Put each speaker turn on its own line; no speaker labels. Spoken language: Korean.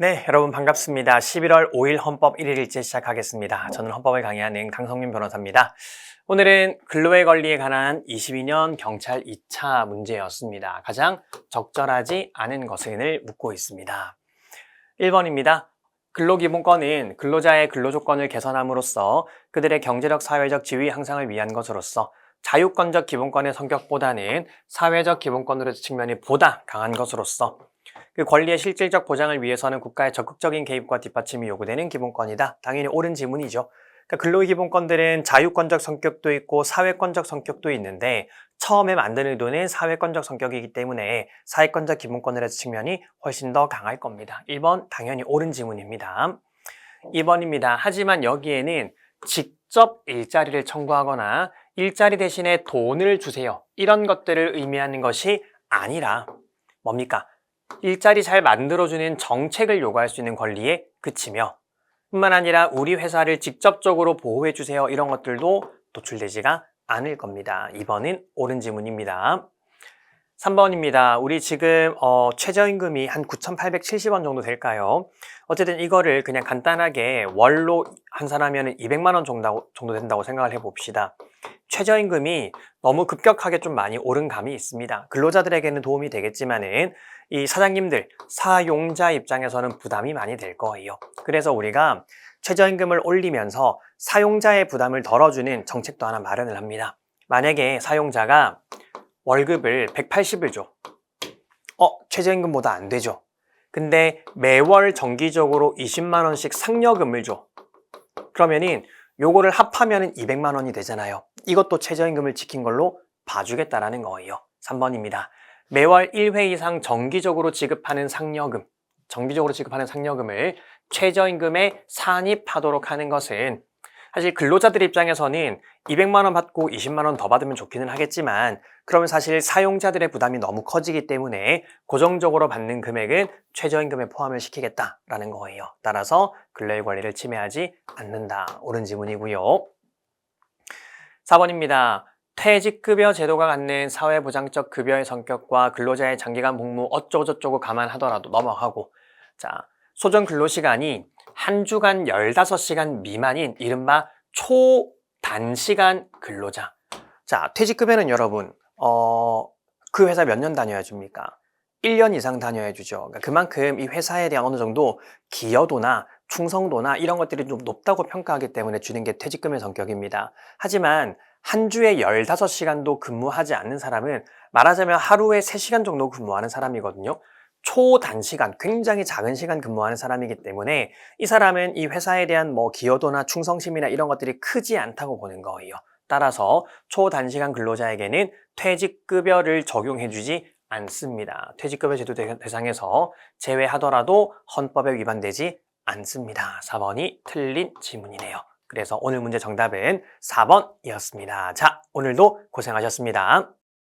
네, 여러분 반갑습니다. 11월 5일 헌법 1일일제 시작하겠습니다. 저는 헌법을 강의하는 강성민 변호사입니다. 오늘은 근로의 권리에 관한 22년 경찰 2차 문제였습니다. 가장 적절하지 않은 것은을 묻고 있습니다. 1번입니다. 근로기본권은 근로자의 근로조건을 개선함으로써 그들의 경제적, 사회적 지위 향상을 위한 것으로서 자유권적 기본권의 성격보다는 사회적 기본권으로의 측면이 보다 강한 것으로서 그 권리의 실질적 보장을 위해서는 국가의 적극적인 개입과 뒷받침이 요구되는 기본권이다. 당연히 옳은 지문이죠. 그러니까 근로의 기본권들은 자유권적 성격도 있고 사회권적 성격도 있는데 처음에 만든 의도는 사회권적 성격이기 때문에 사회권적 기본권의 측면이 훨씬 더 강할 겁니다. 1번 당연히 옳은 지문입니다. 2번입니다. 하지만 여기에는 직접 일자리를 청구하거나 일자리 대신에 돈을 주세요. 이런 것들을 의미하는 것이 아니라 뭡니까? 일자리 잘 만들어주는 정책을 요구할 수 있는 권리에 그치며 뿐만 아니라 우리 회사를 직접적으로 보호해주세요. 이런 것들도 노출되지가 않을 겁니다. 2번은 옳은 지문입니다. 3번입니다. 우리 지금 최저임금이 한 9,870원 정도 될까요? 어쨌든 이거를 그냥 간단하게 월로 환산하면 200만 원 정도 된다고 생각을 해봅시다. 최저임금이 너무 급격하게 좀 많이 오른 감이 있습니다. 근로자들에게는 도움이 되겠지만은 이 사장님들, 사용자 입장에서는 부담이 많이 될 거예요. 그래서 우리가 최저임금을 올리면서 사용자의 부담을 덜어주는 정책도 하나 마련을 합니다. 만약에 사용자가 월급을 180을 줘. 최저임금보다 안 되죠. 근데 매월 정기적으로 20만 원씩 상여금을 줘. 그러면은 요거를 합하면 200만 원이 되잖아요. 이것도 최저임금을 지킨 걸로 봐주겠다라는 거예요. 3번입니다. 매월 1회 이상 정기적으로 지급하는 상여금, 정기적으로 지급하는 상여금을 최저임금에 산입하도록 하는 것은 사실 근로자들 입장에서는 200만 원 받고 20만 원 더 받으면 좋기는 하겠지만 그러면 사실 사용자들의 부담이 너무 커지기 때문에 고정적으로 받는 금액은 최저임금에 포함을 시키겠다라는 거예요. 따라서 근로의 권리를 침해하지 않는다. 옳은 지문이고요. 4번입니다. 퇴직급여 제도가 갖는 사회보장적 급여의 성격과 근로자의 장기간 복무 어쩌고저쩌고 감안하더라도 넘어가고 자, 소정 근로시간이 한 주간 15시간 미만인 이른바 초단시간 근로자. 자, 퇴직급여는 여러분 그 회사 몇 년 다녀야 줍니까? 1년 이상 다녀야 주죠. 그러니까 그만큼 이 회사에 대한 어느 정도 기여도나 충성도나 이런 것들이 좀 높다고 평가하기 때문에 주는 게 퇴직금의 성격입니다. 하지만 한 주에 15시간도 근무하지 않는 사람은 말하자면 하루에 3시간 정도 근무하는 사람이거든요. 초단시간, 굉장히 작은 시간 근무하는 사람이기 때문에 이 사람은 이 회사에 대한 기여도나 충성심이나 이런 것들이 크지 않다고 보는 거예요. 따라서 초단시간 근로자에게는 퇴직급여를 적용해주지 않습니다. 퇴직급여 제도 대상에서 제외하더라도 헌법에 위반되지 않습니다. 4번이 틀린 지문이네요. 그래서 오늘 문제 정답은 4번이었습니다. 자, 오늘도 고생하셨습니다.